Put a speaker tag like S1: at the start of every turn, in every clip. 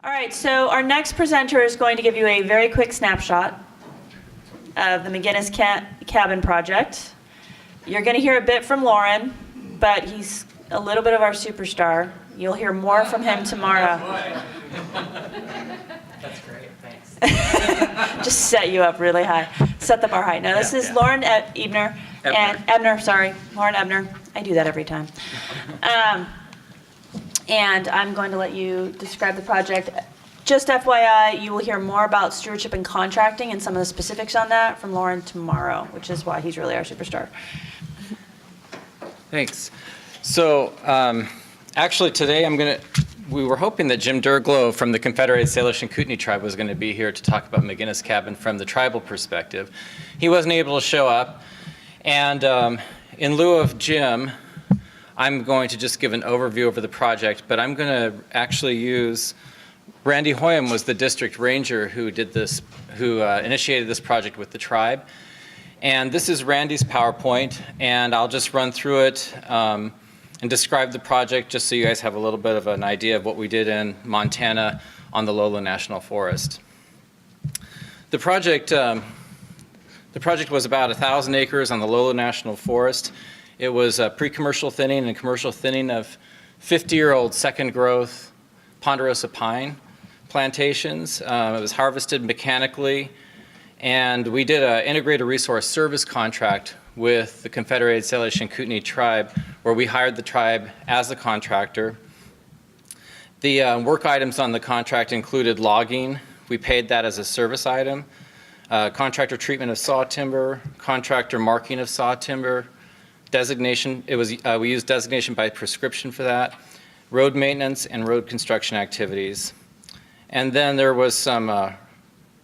S1: All right, so our next presenter is going to give you a very quick snapshot of the McGinnis cabin project. You're going to hear a bit from Loren, but he's a little bit of our superstar. You'll hear more from him tomorrow.
S2: That's great, thanks.
S1: Just set you up really high. Set the bar high. Now, this is Loren Ebner. Loren Ebner. I do that every time. And I'm going to let you describe the project. Just FYI, you will hear more about stewardship and contracting and some of the specifics on that from Loren tomorrow, which is why he's really our superstar.
S2: Thanks. So actually today we were hoping that Jim Durglow from the Confederated Salish and Kootenai tribe was going to be here to talk about McGinnis cabin from the tribal perspective. He wasn't able to show up, and in lieu of Jim, I'm going to just give an overview over the project, but I'm going to actually use Randy Hoyam was the district ranger who did this, who initiated this project with the tribe. And this is Randy's PowerPoint, and I'll just run through it and describe the project just so you guys have a little bit of an idea of what we did in Montana on the Lolo National Forest. The project was about 1,000 acres on the Lolo National Forest. It was a pre-commercial thinning and commercial thinning of 50-year-old second growth ponderosa pine plantations. It was harvested mechanically, and we did an integrated resource service contract with the Confederated Salish and Kootenai tribe, where we hired the tribe as the contractor. The work items on the contract included logging. We paid that as a service item. Contractor treatment of saw timber, contractor marking of saw timber, designation, we used designation by prescription for that, road maintenance and road construction activities. And then there was some,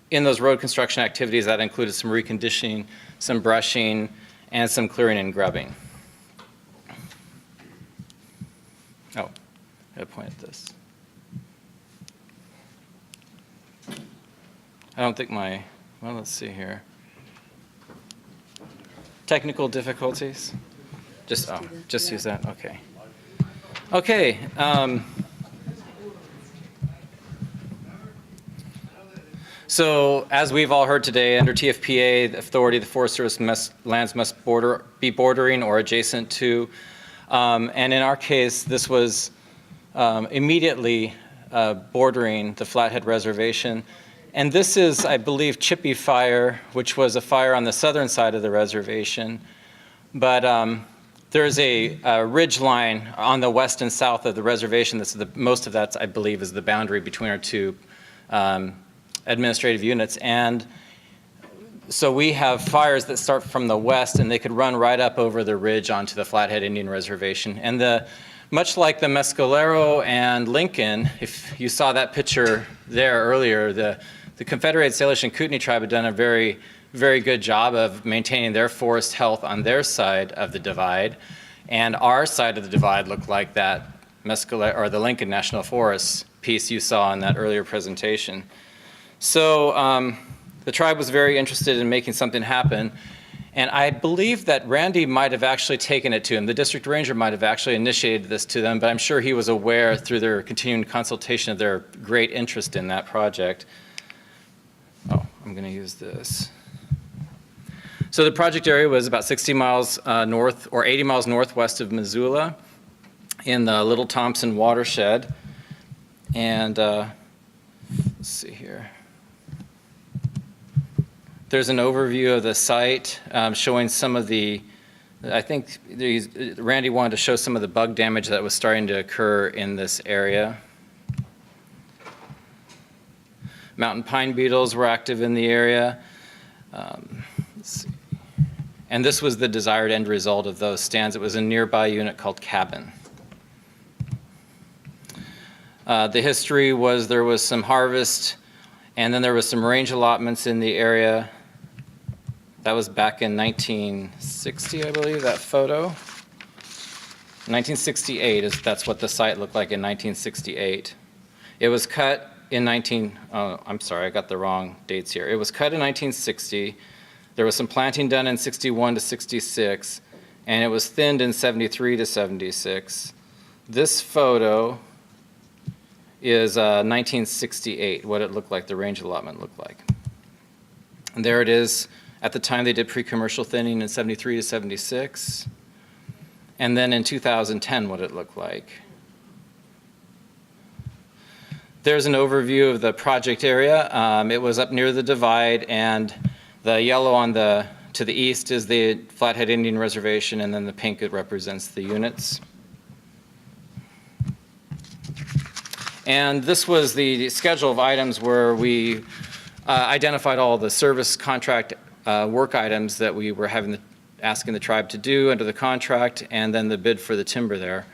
S2: in those road construction activities that included some reconditioning, some brushing, and some clearing and grubbing. Oh, I gotta point at this. I don't think well, let's see here. Technical difficulties? Just use that, okay. Okay. So as we've all heard today, under TFPA, the authority, the Forest Service lands must be bordering or adjacent to, and in our case, this was immediately bordering the Flathead Reservation. And this is, I believe, Chippy Fire, which was a fire on the southern side of the reservation. But there's a ridge line on the west and south of the reservation. Most of that, I believe, is the boundary between our two administrative units. And so we have fires that start from the west, and they could run right up over the ridge onto the Flathead Indian Reservation. And much like the Mescalero and Lincoln, if you saw that picture there earlier, the Confederated Salish and Kootenai tribe had done a very, very good job of maintaining their forest health on their side of the divide. And our side of the divide looked like that Mescalero, or the Lincoln National Forest piece you saw in that earlier presentation. So the tribe was very interested in making something happen. And I believe that Randy might have actually taken it to him. The district ranger might have actually initiated this to them, but I'm sure he was aware through their continuing consultation of their great interest in that project. Oh, I'm going to use this. So the project area was about 60 miles north or 80 miles northwest of Missoula in the Little Thompson watershed. And let's see here. There's an overview of the site showing some of the, I think Randy wanted to show some of the bug damage that was starting to occur in this area. Mountain pine beetles were active in the area. Let's see. And this was the desired end result of those stands. It was a nearby unit called Cabin. The history was there was some harvest, and then there was some range allotments in the area. That was back in 1960, I believe, that photo. 1968, that's what the site looked like in 1968. It was cut in I'm sorry, I got the wrong dates here. It was cut in 1960. There was some planting done in 61 to 66, and it was thinned in 73 to 76. This photo is 1968, what it looked like, the range allotment looked like. And there it is. At the time, they did pre-commercial thinning in 73 to 76. And then in 2010, what it looked like. There's an overview of the project area. It was up near the divide, and the yellow on to the east is the Flathead Indian Reservation, and then the pink, it represents the units. And this was the schedule of items where we identified all the service contract work items that we were asking the tribe to do under the contract, and then the bid for the timber there.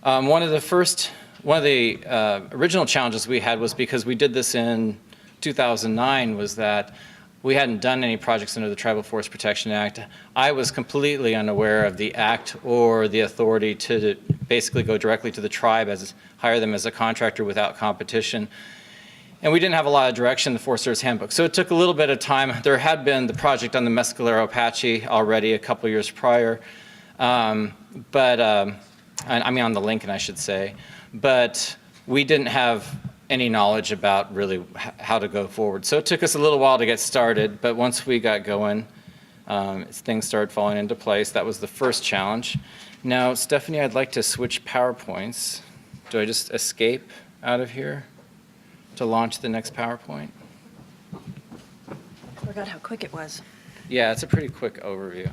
S2: One of the original challenges we had was because we did this in 2009 was that we hadn't done any projects under the Tribal Forest Protection Act. I was completely unaware of the act or the authority to basically go directly to the tribe, hire them as a contractor without competition. And we didn't have a lot of direction in the Forest Service Handbook. So it took a little bit of time. There had been the project on the Mescalero Apache already a couple years prior, I mean on the Lincoln, I should say. But we didn't have any knowledge about really how to go forward. So it took us a little while to get started, but once we got going, things started falling into place. That was the first challenge. Now, Stephanie, I'd like to switch PowerPoints. Do I just escape out of here to launch the next PowerPoint?
S1: I forgot how quick it was.
S2: Yeah, it's a pretty quick overview.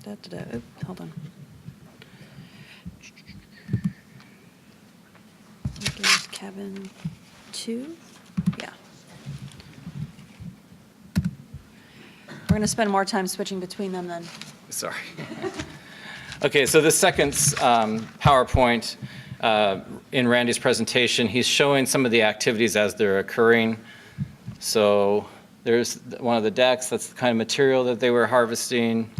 S1: Oop, hold on. McGinnis cabin 2. Yeah. We're going to spend more time switching between them then.
S2: Sorry. Okay, so the second PowerPoint in Randy's presentation, he's showing some of the activities as they're occurring. So there's one of the decks, that's the kind of material that they were harvesting.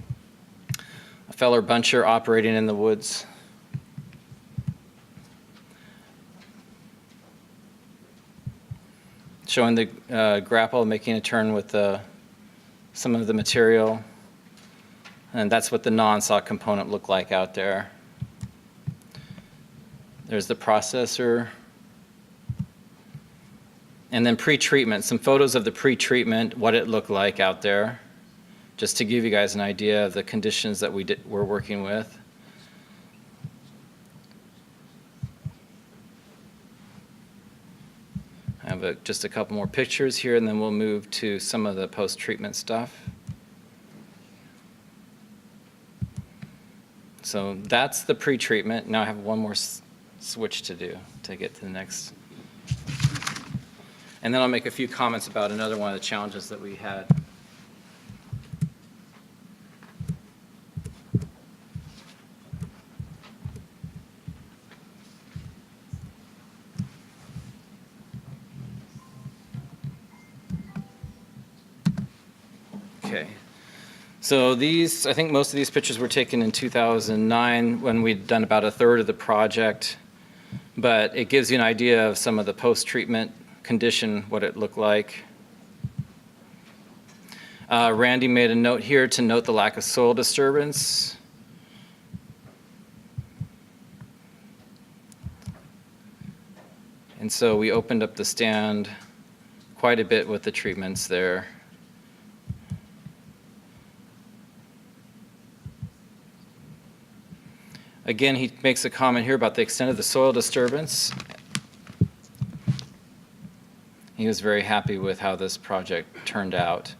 S2: A feller buncher operating in the woods. Showing the grapple making a turn with some of the material. And that's what the non-saw component looked like out there. There's the processor. And then pre-treatment, some photos of the pre-treatment, what it looked like out there, just to give you guys an idea of the conditions that we're working with. I have just a couple more pictures here, and then we'll move to some of the post-treatment stuff. So that's the pre-treatment. Now I have one more switch to do to get to the next. And then I'll make a few comments about another one of the challenges that we had. Okay. So I think most of these pictures were taken in 2009 when we'd done about a third of the project, but it gives you an idea of some of the post-treatment condition, what it looked like. Randy made a note here to note the lack of soil disturbance. And so we opened up the stand quite a bit with the treatments there. Again, he makes a comment here about the extent of the soil disturbance. He was very happy with how this project turned out.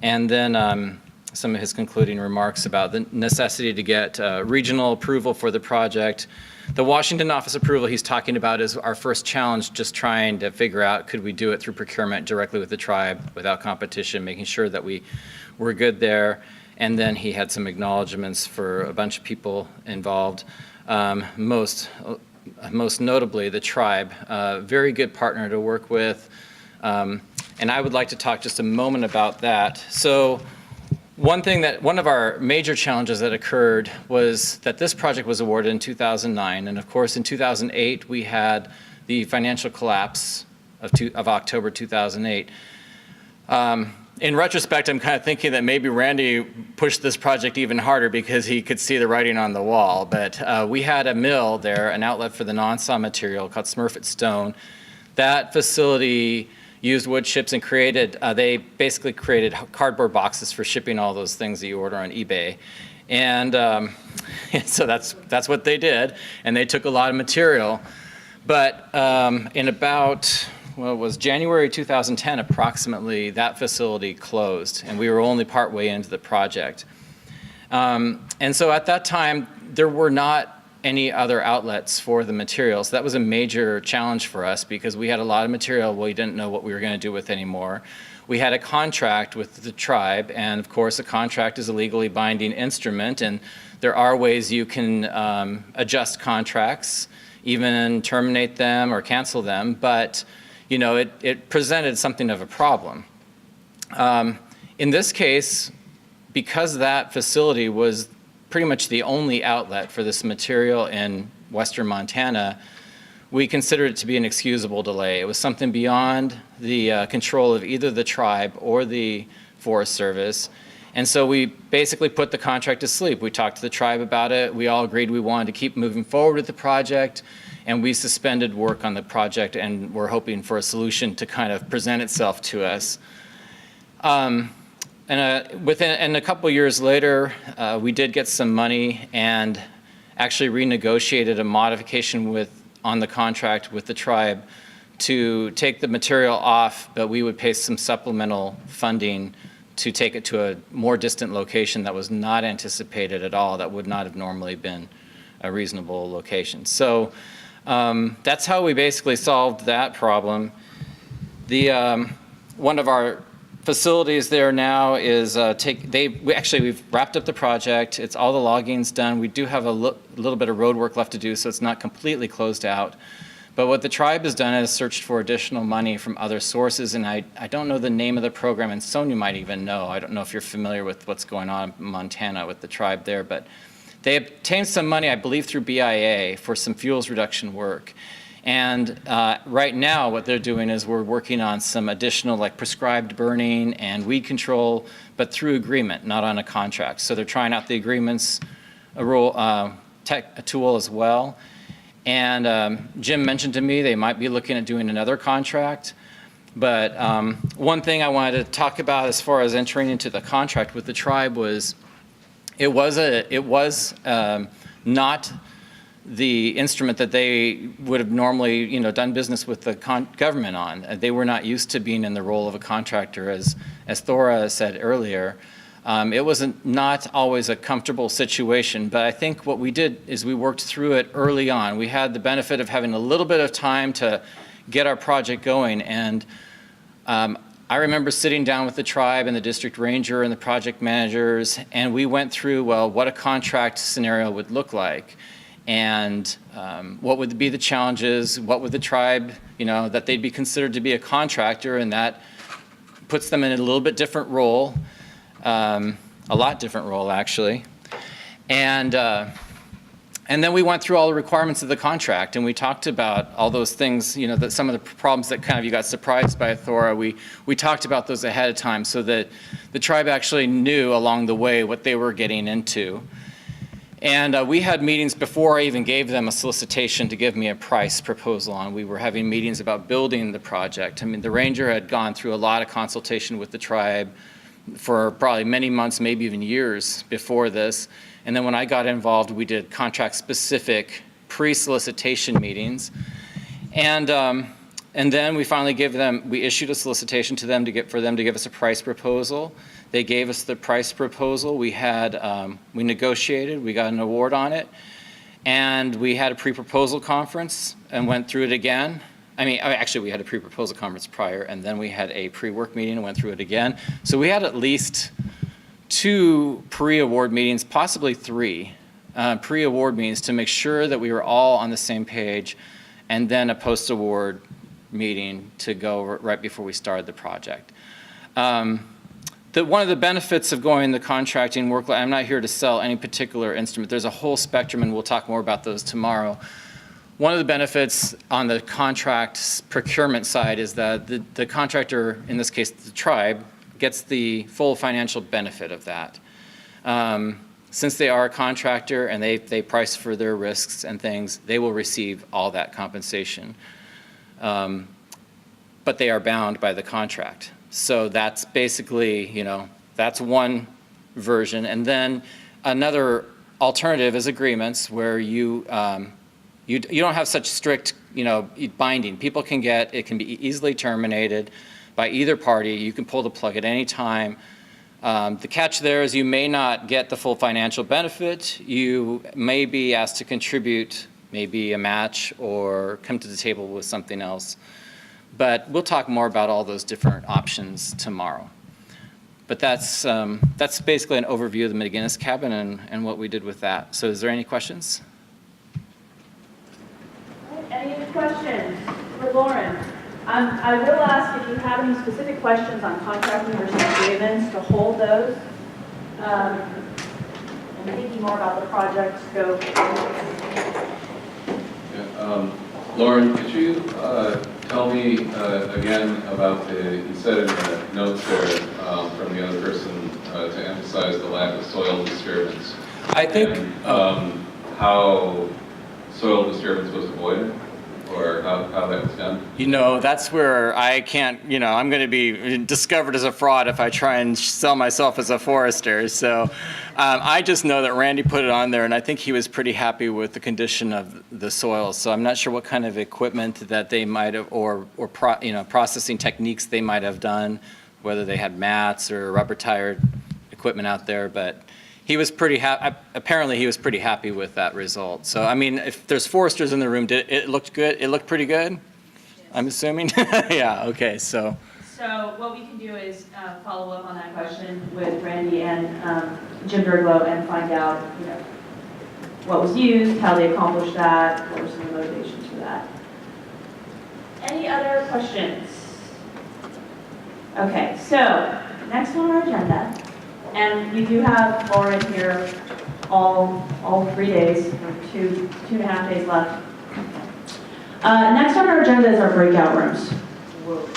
S2: And then some of his concluding remarks about the necessity to get regional approval for the project. The Washington office approval he's talking about is our first challenge, just trying to figure out could we do it through procurement directly with the tribe without competition, making sure that we were good there. And then he had some acknowledgments for a bunch of people involved, most notably the tribe. Very good partner to work with. And I would like to talk just a moment about that. So one of our major challenges that occurred was that this project was awarded in 2009. And of course, in 2008, we had the financial collapse of October 2008. In retrospect, I'm kind of thinking that maybe Randy pushed this project even harder because he could see the writing on the wall. But we had a mill there, an outlet for the non-saw material called Smurfit Stone. That facility used wood chips and they basically created cardboard boxes for shipping all those things that you order on eBay. And so that's what they did. And they took a lot of material. But in about, well, it was January 2010 approximately, that facility closed, and we were only partway into the project. And so at that time, there were not any other outlets for the materials. That was a major challenge for us because we had a lot of material we didn't know what we were going to do with anymore. We had a contract with the tribe, and of course a contract is a legally binding instrument, and there are ways you can adjust contracts, even terminate them or cancel them, but you know, it presented something of a problem. In this case, because that facility was pretty much the only outlet for this material in western Montana, we considered it to be an excusable delay. It was something beyond the control of either the tribe or the Forest Service. And so we basically put the contract to sleep. We talked to the tribe about it. We all agreed we wanted to keep moving forward with the project, and we suspended work on the project, and we're hoping for a solution to kind of present itself to us. And a couple years later, we did get some money and actually renegotiated a modification on the contract with the tribe to take the material off, but we would pay some supplemental funding to take it to a more distant location that was not anticipated at all, that would not have normally been a reasonable location. So that's how we basically solved that problem. One of our facilities there now is we've wrapped up the project. It's all the logging's done. We do have a little bit of road work left to do, so it's not completely closed out. But what the tribe has done is searched for additional money from other sources, and I don't know the name of the program, and Sonia might even know. I don't know if you're familiar with what's going on in Montana with the tribe there, but they obtained some money, I believe, through BIA for some fuels reduction work. And right now, what they're doing is we're working on some additional, like prescribed burning and weed control, but through agreement, not on a contract. So they're trying out the agreements, a tool as well. And Jim mentioned to me they might be looking at doing another contract. But one thing I wanted to talk about as far as entering into the contract with the tribe was it was not the instrument that they would have normally, done business with the government on. They were not used to being in the role of a contractor, as Thora said earlier. It was not always a comfortable situation, but I think what we did is we worked through it early on. We had the benefit of having a little bit of time to get our project going, and I remember sitting down with the tribe and the district ranger and the project managers, and we went through, well, what a contract scenario would look like, and what would be the challenges, what would the tribe, that they'd be considered to be a contractor, and that puts them in a little bit different role. A lot different role, actually. And then we went through all the requirements of the contract, and we talked about all those things, that some of the problems that kind of you got surprised by, Thora, we talked about those ahead of time so that the tribe actually knew along the way what they were getting into. And we had meetings before I even gave them a solicitation to give me a price proposal on. We were having meetings about building the project. I mean, the ranger had gone through a lot of consultation with the tribe for probably many months, maybe even years before this. And then when I got involved, we did contract-specific pre-solicitation meetings. And then we finally we issued a solicitation to them for them to give us a price proposal. They gave us the price proposal. We negotiated, we got an award on it, and we had a pre-proposal conference and went through it again. Actually, we had a pre-proposal conference prior, and then we had a pre-work meeting and went through it again. So we had at least 2 pre-award meetings, possibly 3 pre-award meetings to make sure that we were all on the same page, and then a post-award meeting to go right before we started the project. One of the benefits of going the contracting work, I'm not here to sell any particular instrument. There's a whole spectrum, and we'll talk more about those tomorrow. One of the benefits on the contract procurement side is that the contractor, in this case the tribe, gets the full financial benefit of that. Since they are a contractor and they price for their risks and things, they will receive all that compensation. But they are bound by the contract. So that's basically, you know, that's one version. And then another alternative is agreements where you don't have such strict, you know, binding. People can get, it can be easily terminated by either party. You can pull the plug at any time. The catch there is you may not get the full financial benefit. You may be asked to contribute maybe a match or come to the table with something else. But we'll talk more about all those different options tomorrow. But that's basically an overview of the McGinnis cabin and what we did with that. So is there any questions?
S1: Any questions for Loren? I will ask if you have any specific questions on contracting versus agreements to hold those. And thinking more about the project scope.
S3: Yeah, Loren, could you tell me again about you said in the notes there from the other person to emphasize the lack of soil disturbance.
S2: I think
S3: and, how soil disturbance was avoided, or how that was done?
S2: you know, that's where I can't, you know, I'm going to be discovered as a fraud if I try and sell myself as a forester. So I just know that Randy put it on there, and I think he was pretty happy with the condition of the soil. So I'm not sure what kind of equipment that they might have, or processing techniques they might have done, whether they had mats or rubber-tired equipment out there, but he was pretty apparently he was pretty happy with that result. So, I mean, if there's foresters in the room, it looked good? It looked pretty good? Yes. I'm assuming? Yeah, okay, so.
S1: So what we can do is follow up on that question with Randy and Jim Derglow and find out, you know, what was used, how they accomplished that, what were some of the motivations for that. Any other questions? Okay, so next on our agenda, and we do have Loren here all 3 days, or two and a half days left. Next on our agenda is our breakout rooms. Whoa.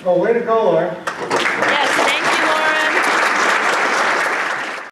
S4: Oh, way to go, Loren.